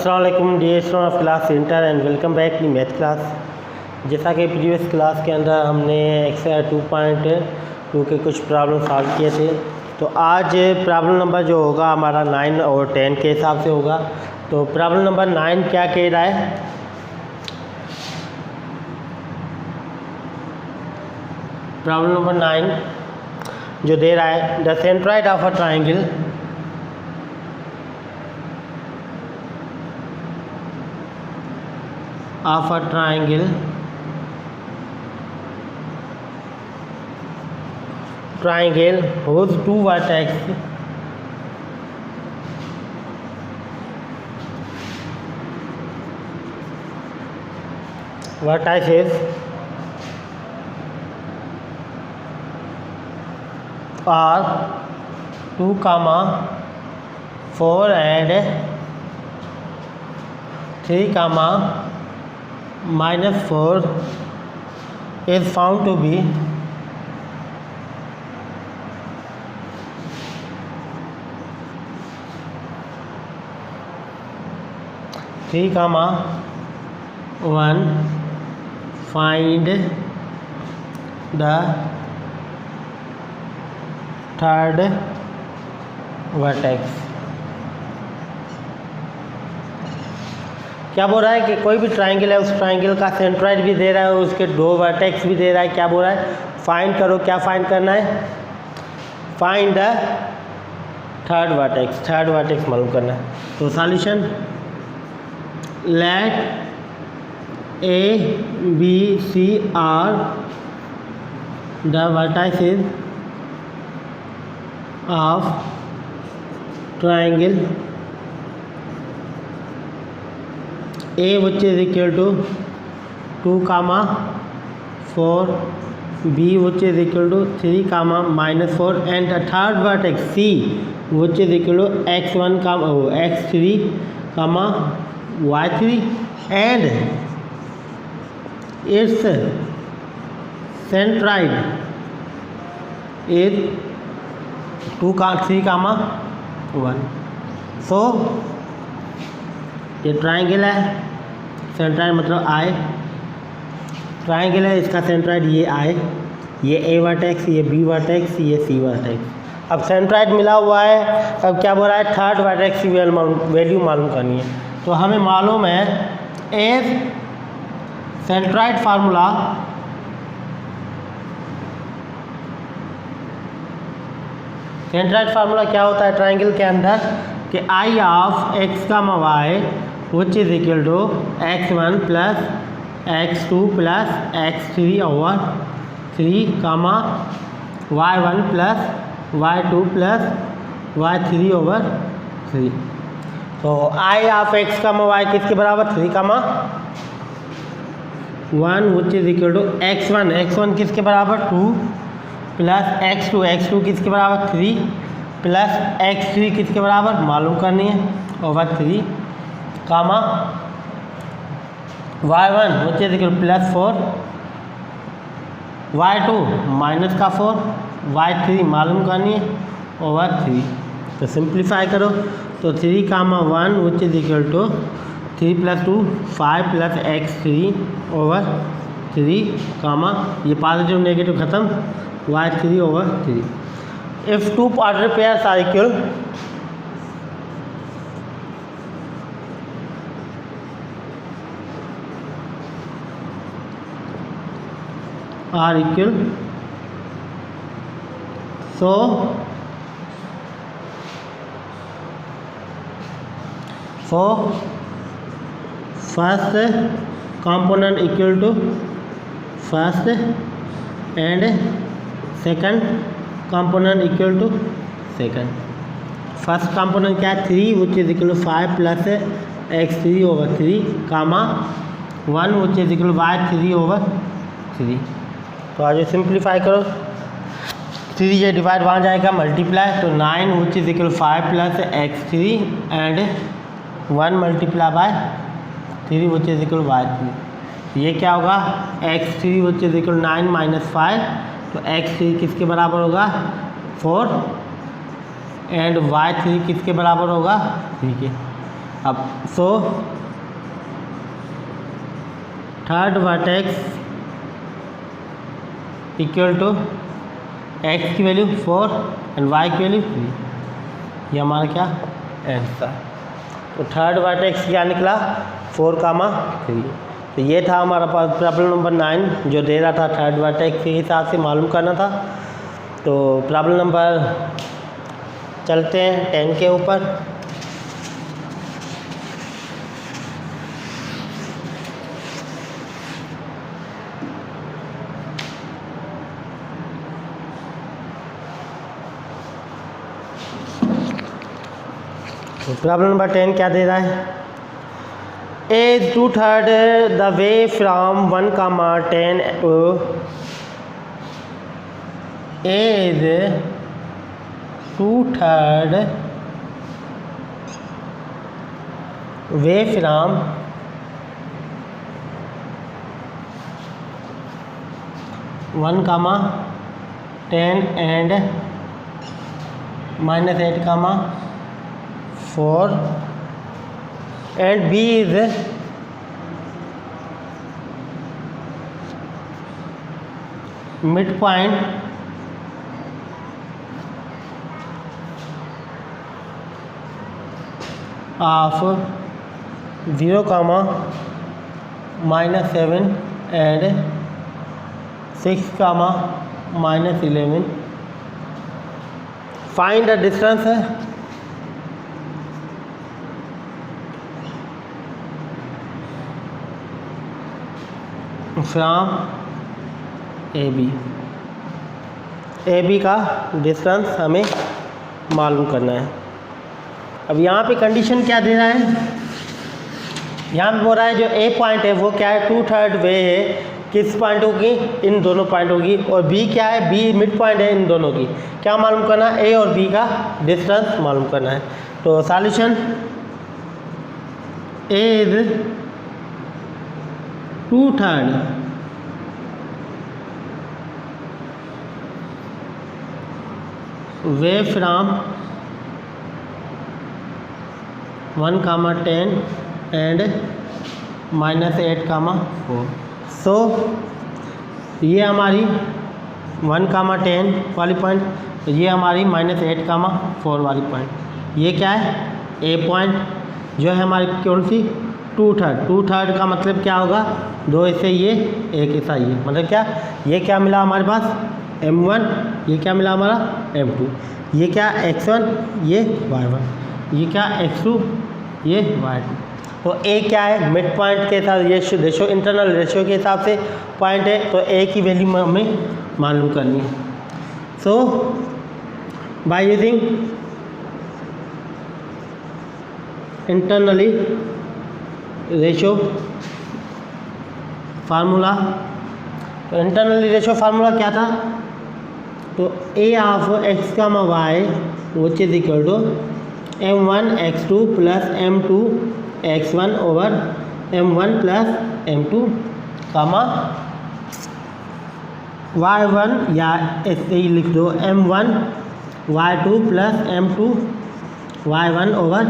अस्सलाम वालेकुम dear student of class inter and welcome back to math class. जैसा कि प्रीवियस क्लास के अंदर हमने एक्सरसाइज 2.2 के कुछ प्रॉब्लम सॉल्व किए थे, तो आज प्रॉब्लम नंबर जो होगा हमारा 9 और 10 के हिसाब से होगा। तो प्रॉब्लम नंबर 9 क्या कह रहा है? प्रॉब्लम नंबर 9 जो दे रहा है, the centroid of a triangle whose two vertices are 2, 4 and 3, -4 is found to be (1) find the third vertex। क्या बोल रहा है कि कोई भी ट्राइंगल है, उस ट्राइंगल का सेंट्रॉइड भी दे रहा है, उसके 2 वर्टेक्स भी दे रहा है। क्या बोल रहा है? फाइंड करो। क्या फाइंड करना है? फाइंड द थर्ड वर्टेक्स मालूम करना है। तो solution, let A, B, C are the vertices of triangle A which is equal to 2, 4, B which is equal to 3, -4 and the third vertex C which is equal to x1, x3, y3 and its centroid is 2, 3, 1। सो ये triangle है, centroid मतलब आई। Triangle है, इसका centroid ये आई, ये ए vertex, ये B vertex, ये सी vertex. अब सेंट्रॉइड मिला हुआ है, अब क्या बोल रहा है? थर्ड वर्टेक्स की वैल्यू मालूम करनी है। तो हमें मालूम है एज सेंट्रॉइड फार्मूला क्या होता है ट्राइंगल के अंदर कि I of x comma y which is equal to x1 plus x2 plus x3 over 3, y1 plus y2 plus y3 over 3। तो I of x comma y किसके बराबर? 3, 1 which is equal to x1 किसके बराबर? 2 plus x2 किसके बराबर? 3 plus x3 किसके बराबर मालूम करनी है over 3, y1 which is equal plus 4, y2 minus का 4, y3 मालूम करनी है ओवर 3। तो सिंप्लीफाई करो। तो 3, 1 which is equal to 3 + 2 5 plus x3 over 3, ये पॉजिटिव नेगेटिव खत्म, y3 over 3। If 2 order pairs are equal, so first component equal to first and second component equal to second। First component क्या है? 3 which is equal to 5 plus x3 over 3, 1 which is equal y3 over 3। तो आज simplify करो। 3 ये divide वहाँ जाएगा, multiply, तो 9 विच is equal 5 plus x3 and 1 multiply by 3 which is equal y3। ये क्या होगा? x3 विच इज इक्वल 9 - 5, तो x3 किसके बराबर होगा? 4 एंड y3 किसके बराबर होगा? 3 के। अब so third vertex equal to x की वैल्यू 4 एंड वाई की वैल्यू 3, ये हमारा क्या आंसर। तो थर्ड वर्टेक्स क्या निकला 4, 3। तो ये था हमारा पास प्रॉब्लम नंबर 9 जो दे रहा था थर्ड वर्टेक्स के हिसाब से मालूम करना था। तो प्रॉब्लम नंबर चलते हैं 10 के ऊपर। प्रॉब्लम नंबर 10 क्या दे रहा है, is 2/3 the way from 1, 10 to is 2/3 way from 1, 10 and -8, 4 and B is midpoint of 0, -7 and 6, -11. Find the distance from A B का डिस्टेंस हमें मालूम करना है। अब यहाँ पे कंडीशन क्या दे रहा है, यहाँ पे बोल रहा है जो ए पॉइंट है वो क्या है 2/3 वे है, किस पॉइंट होगी, इन दोनों पॉइंट होगी। और बी क्या है, बी मिड पॉइंट है इन दोनों की। क्या मालूम करना है, ए और बी का डिस्टेंस मालूम करना है। तो solution A is 2/3 way from 1, 10 and -8, 4। सो ये हमारी 1, 10 वाली पॉइंट, ये हमारी -8, 4 वाली पॉइंट। ये क्या है, ए पॉइंट जो है हमारी कौन सी 2/3 का मतलब क्या होगा, 2 ऐसे ये, एक ऐसा ये, मतलब क्या, ये क्या मिला हमारे पास m1, ये क्या मिला हमारा m2, ये क्या x1, ये y1, ये क्या x2, ये y2। तो a क्या है, मिड पॉइंट के साथ ये रेशो, इंटरनल रेशो के हिसाब से पॉइंट है, तो a की वैल्यू हमें मालूम करनी है। So by using internally ratio formula, तो इंटरनली रेशो फार्मूला क्या था, तो a of x, y which is equal to m1 x2 plus m2 x1 over m1 plus m2 y1, या ऐसे ही लिख दो m1 y2 plus m2 y1 over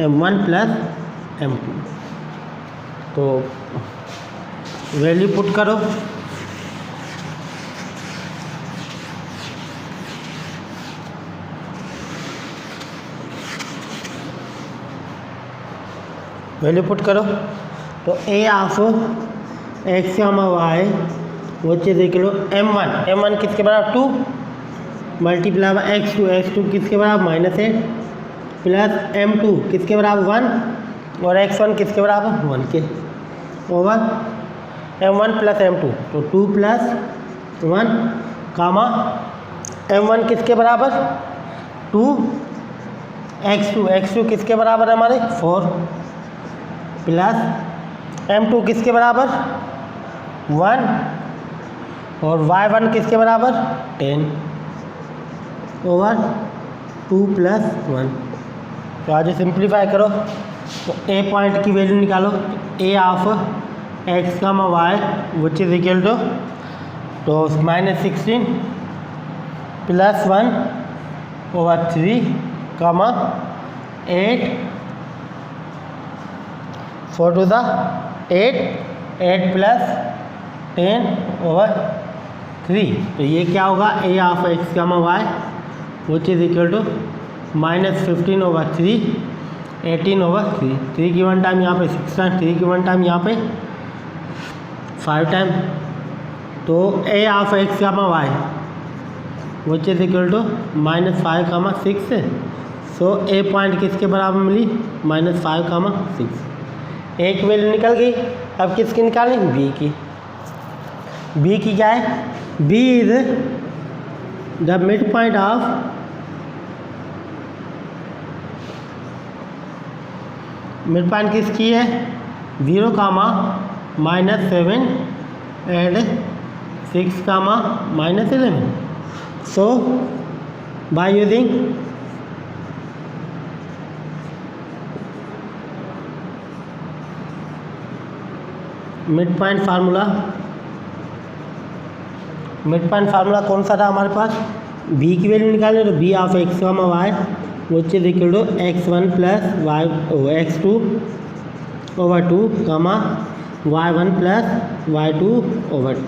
m1 plus m2। तो value put करो, value put करो। तो a of x, y which is equal to m1 किसके बराबर 2 मल्टीप्लाई बाय x2 किसके बराबर -8 प्लस m2 किसके बराबर 1 और x1 किसके बराबर 1 के ओवर m1 प्लस m2, तो 2 प्लस 1 m1 किसके बराबर 2, x2 किसके बराबर है हमारे 4 प्लस m2 किसके बराबर 1 और y1 किसके बराबर 10 ओवर 2 प्लस 1। तो आज सिंप्लीफाई करो, तो a पॉइंट की वैल्यू निकालो, a of x, y which is equal to, तो -16 plus 1 over 3, 8 4 to the 8, 8 plus 10 over 3, तो ये क्या होगा a of x comma y which is equal to -15 over 3, 18 over 3, 3 की 1 टाइम यहाँ पे 6 टाइम, 3 की 1 टाइम यहाँ पे 5 टाइम, तो a of x comma y which is equal to -5 comma 6, so A point किसके बराबर मिली -5, 6, एक वैल्यू निकल गई। अब किसकी निकालें, बी की। बी की क्या है, B is the mid point of mid point किसकी है 0, -7 and 6, -11, so by using mid point formula कौन सा था हमारे पास, बी की वैल्यू निकालने, तो B of x comma y which is equal to x1 plus x2 over 2 comma y1 plus y2 over 2,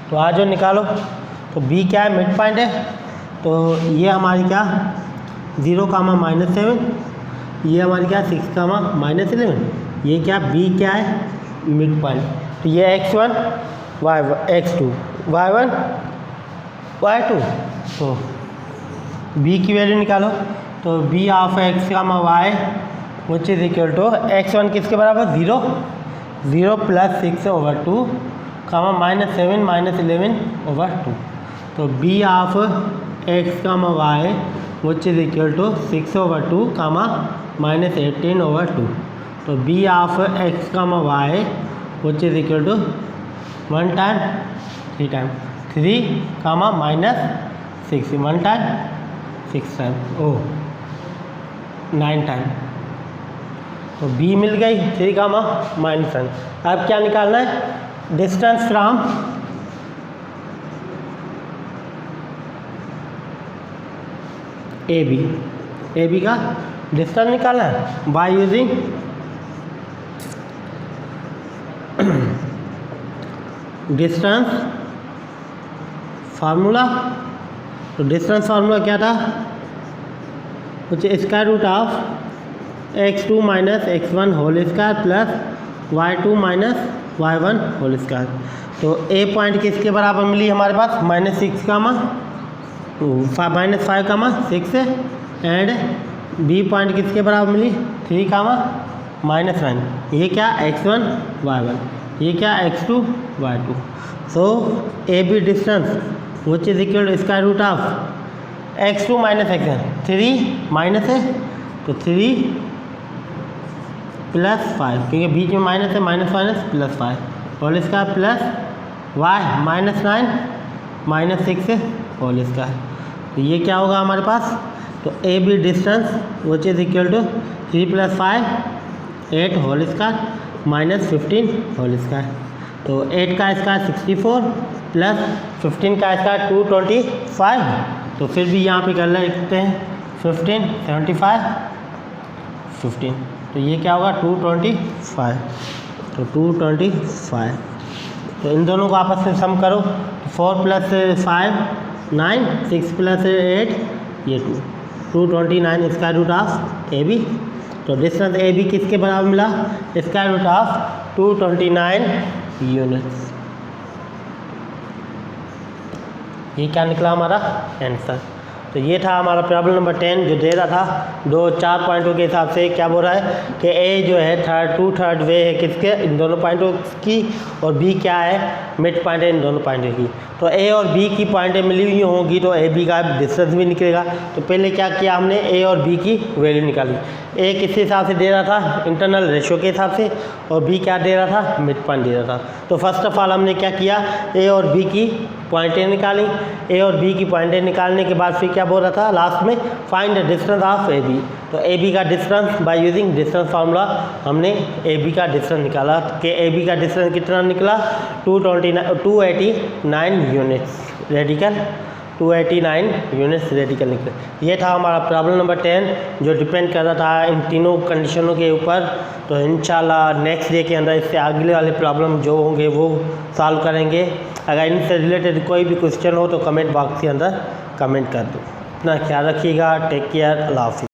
तो आज जो निकालो, तो b क्या है मिड पॉइंट है, तो ये हमारी क्या 0, -7, ये हमारी क्या 6, -11, ये क्या b क्या है मिड पॉइंट, तो ये x1 x2 y1 y2, तो b की वैल्यू निकालो, तो b of x comma y which is equal to x1 किसके बराबर 0, 0 प्लस 6 over 2 -7 -11 over 2, तो b of x comma y which is equal to 6 over 2 -18 over 2, तो b of x comma y which is equal to 1 time 3 time 3 -6, 1 time 6 time 9 time, तो b मिल गई 3 -1। अब क्या निकालना है, डिस्टेंस फ्रॉम ए बी का डिस्टेंस निकालना है बाय यूजिंग डिस्टेंस फार्मूला, तो डिस्टेंस फार्मूला क्या था, कुछ square root of x2 - x1 whole square plus y2 - y1 whole square, तो ए पॉइंट किसके बराबर मिली हमारे पास -6 -5 6 एंड बी पॉइंट किसके बराबर मिली 3 -9, ये क्या x1 y1, ये क्या x2 y2, so A B distance which is equal to square root of x2 - x1, 3 minus है तो 3 + 5, क्योंकि बीच में माइनस है, minus +5 whole square plus y -9 -6 whole square, तो ये क्या होगा हमारे पास, तो A B distance which is equal to 3 + 5 8 whole square -15 whole square, तो 8 का स्क्वायर 64 प्लस 15 का स्क्वायर 225, तो फिर भी यहाँ पे कर लेते हैं 15 75 15, तो ये क्या होगा 225, तो 225, तो इन दोनों को आपस में सम करो, 4 + 5 9 6 + 8 ये 229 square root of A B, तो डिस्टेंस ए बी किसके बराबर मिला, स्क्वायर रूट ऑफ 229 यूनिट्स, ये क्या निकला हमारा आंसर। तो ये था हमारा प्रॉब्लम नंबर 10 जो दे रहा था 2-4 पॉइंटों के हिसाब से क्या बोल रहा है कि ए जो है थर्ड वे है किसके, इन दोनों पॉइंटों की, और बी क्या है मिड पॉइंट है इन दोनों पॉइंटों की, तो ए और बी की पॉइंटें मिली हुई होंगी तो ए बी का डिस्टेंस भी निकलेगा। तो पहले क्या किया हमने, ए और बी की वैल्यू निकाली, ए किस हिसाब से दे रहा था इंटरनल रेशो के हिसाब से, और बी क्या दे रहा था मिड पॉइंट दे रहा था। तो फर्स्ट ऑफ ऑल हमने क्या किया, ए और बी की पॉइंटें निकाली, ए और बी की पॉइंटें निकालने के बाद फिर क्या बोल रहा था लास्ट में, find the distance of A B. तो ए बी का distance by using distance formula हमने ए बी का डिस्टेंस निकाला कि ए बी का डिस्टेंस कितना निकला 289 यूनिट्स रेडिकल 289 यूनिट्स रेडिकल निकले। ये था हमारा प्रॉब्लम नंबर 10 जो डिपेंड कर रहा था इन तीनों कंडीशनों के ऊपर। तो इंशाल्लाह नेक्स्ट डे के अंदर इससे अगले वाले प्रॉब्लम जो होंगे वो सॉल्व करेंगे। अगर इनसे रिलेटेड कोई भी क्वेश्चन हो तो कमेंट बॉक्स के अंदर कमेंट कर दो। अपना ख्याल रखिएगा। Take care. अल्लाह हाफिज़।